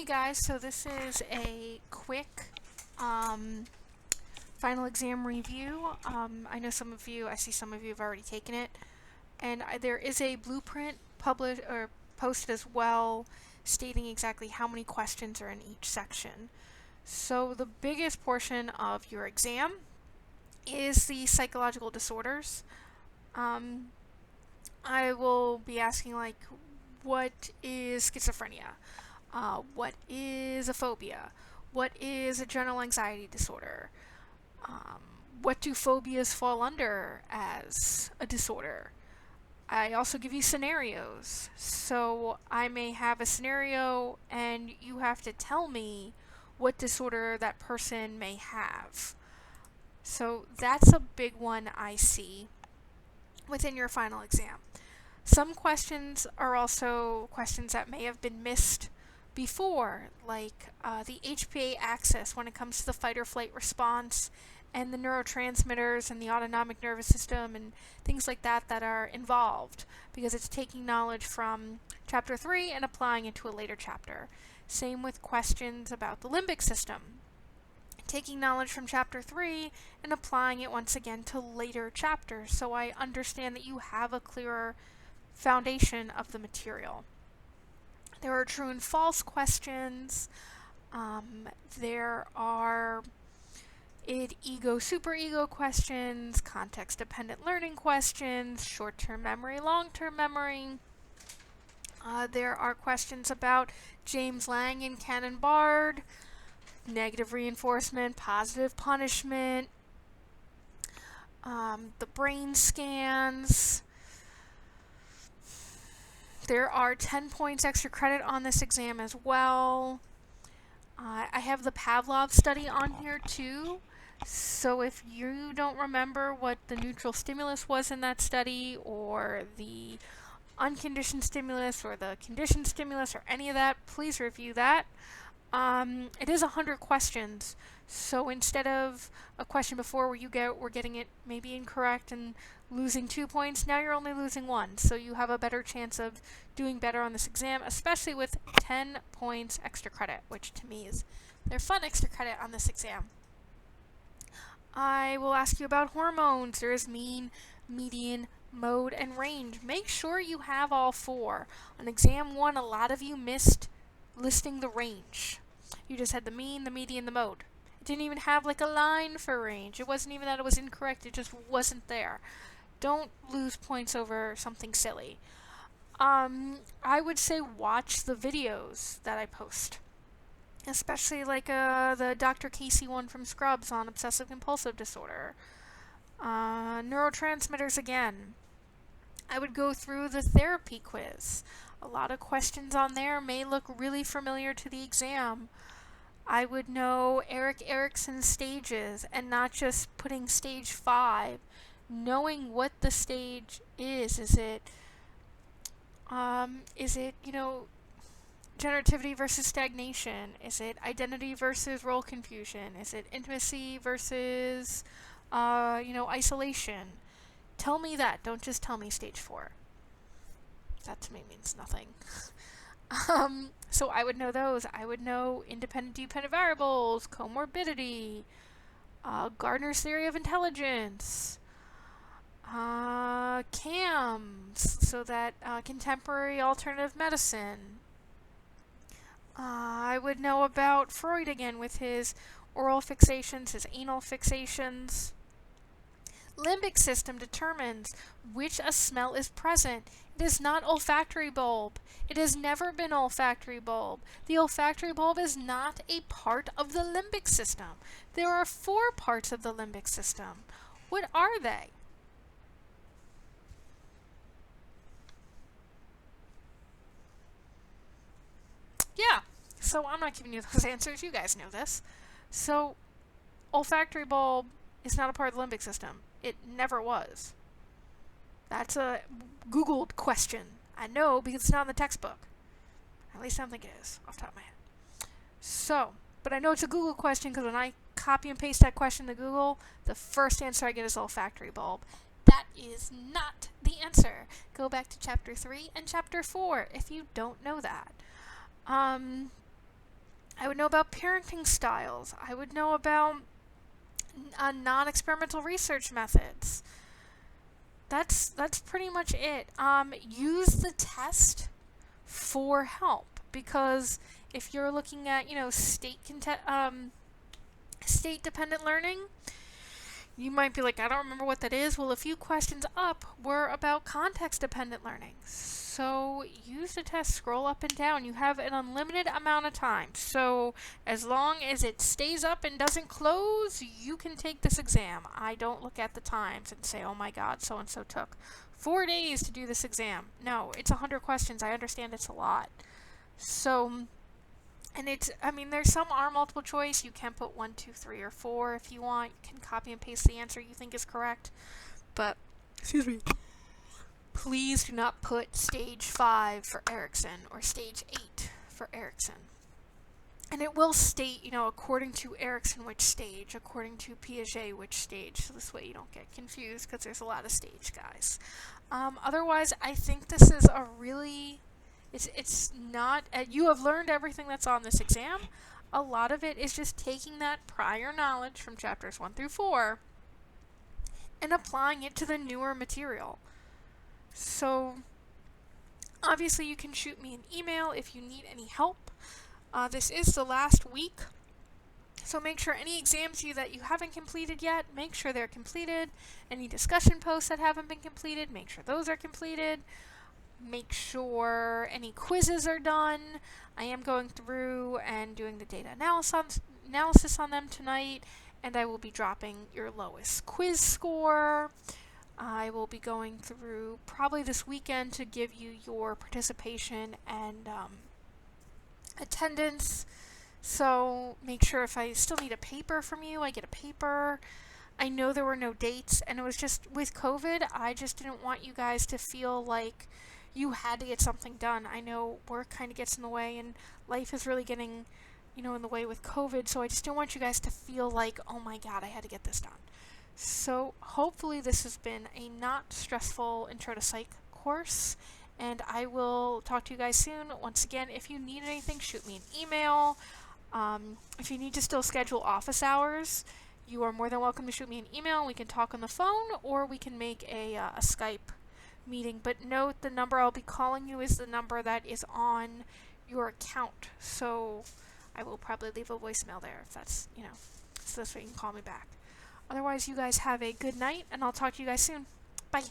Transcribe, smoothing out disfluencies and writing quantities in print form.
guys, so this is a quick final exam review. I know I see some of you have already taken it, and there is a blueprint published or posted as well stating exactly how many questions are in each section. So the biggest portion of your exam is the psychological disorders. I will be asking what is schizophrenia? What is a phobia? What is a general anxiety disorder? What do phobias fall under as a disorder? I also give you scenarios. So I may have a scenario and you have to tell me what disorder that person may have. So that's a big one I see within your final exam. Some questions are also questions that may have been missed before, like the HPA axis when it comes to the fight or flight response and the neurotransmitters and the autonomic nervous system and things like that that are involved, because it's taking knowledge from chapter 3 and applying it to a later chapter. Same with questions about the limbic system, taking knowledge from chapter 3 and applying it once again to later chapters, so I understand that you have a clearer foundation of the material. There are true and false questions. There are ego, superego questions, context-dependent learning questions, short-term memory, long-term memory. There are questions about James Lang and Cannon-Bard, negative reinforcement, positive punishment, the brain scans. There are 10 points extra credit on this exam as well. I have the Pavlov study on here too. So if you don't remember what the neutral stimulus was in that study, or the unconditioned stimulus, or the conditioned stimulus, or any of that, please review that. It is 100 questions, so instead of a question before where we're getting it maybe incorrect and losing 2 points, now you're only losing 1, so you have a better chance of doing better on this exam, especially with 10 points extra credit, which to me is they're fun extra credit on this exam. I will ask you about hormones. There is mean, median, mode, and range. Make sure you have all 4. On exam 1, a lot of you missed listing the range. You just had the mean, the median, the mode. It didn't even have a line for range. It wasn't even that it was incorrect, it just wasn't there. Don't lose points over something silly. I would say watch the videos that I post, especially the Dr. Casey one from Scrubs on obsessive compulsive disorder. Neurotransmitters again. I would go through the therapy quiz. A lot of questions on there may look really familiar to the exam. I would know Erik Erikson's stages and not just putting stage 5. Knowing what the stage is. Is it generativity versus stagnation? Is it identity versus role confusion? Is it intimacy versus isolation? Tell me that. Don't just tell me stage 4. That to me means nothing. So I would know those. I would know independent dependent variables, comorbidity, Gardner's theory of intelligence, CAMS, so that contemporary alternative medicine. I would know about Freud again with his oral fixations, his anal fixations. Limbic system determines which a smell is present. It is not olfactory bulb. It has never been olfactory bulb. The olfactory bulb is not a part of the limbic system. There are 4 parts of the limbic system. What are they? Yeah, so I'm not giving you those answers. You guys know this. So, olfactory bulb is not a part of the limbic system. It never was. That's a Googled question. I know because it's not in the textbook. At least I don't think it is, off the top of my head. So, but I know it's a Google question because when I copy and paste that question to Google, the first answer I get is olfactory bulb. That is not the answer. Go back to chapter 3 and chapter 4 if you don't know that. I would know about parenting styles. I would know about non-experimental research methods. That's pretty much it. Use the test for help, because if you're looking at state dependent learning, you might be like, I don't remember what that is. Well, a few questions up were about context dependent learning. So use the test, scroll up and down. You have an unlimited amount of time. So as long as it stays up and doesn't close, you can take this exam. I don't look at the times and say, oh my God, so and so took 4 days to do this exam. No, it's 100 questions. I understand it's a lot. So, and there's some are multiple choice. You can put 1, 2, 3, or 4 if you want. You can copy and paste the answer you think is correct. But, excuse me, please do not put stage 5 for Erickson or stage 8 for Erickson. And it will state, according to Erickson which stage, according to Piaget which stage, so this way you don't get confused, because there's a lot of stage guys. Otherwise, I think this is a really... It's not... you have learned everything that's on this exam. A lot of it is just taking that prior knowledge from chapters 1 through 4 and applying it to the newer material. So, obviously you can shoot me an email if you need any help. This is the last week, so make sure any exams that you haven't completed yet, make sure they're completed. Any discussion posts that haven't been completed, make sure those are completed. Make sure any quizzes are done. I am going through and doing the data analysis on them tonight, and I will be dropping your lowest quiz score. I will be going through probably this weekend to give you your participation and attendance. So make sure, if I still need a paper from you, I get a paper. I know there were no dates, and it was just with COVID, I just didn't want you guys to feel like you had to get something done. I know work kind of gets in the way, and life is really getting, in the way with COVID, so I just don't want you guys to feel like, oh my God, I had to get this done. So hopefully this has been a not stressful Intro to Psych course, and I will talk to you guys soon. Once again, if you need anything, shoot me an email. If you need to still schedule office hours, you are more than welcome to shoot me an email. We can talk on the phone, or we can make a Skype meeting. But note, the number I'll be calling you is the number that is on your account. So I will probably leave a voicemail there if that's, so this way you can call me back. Otherwise, you guys have a good night, and I'll talk to you guys soon. Bye.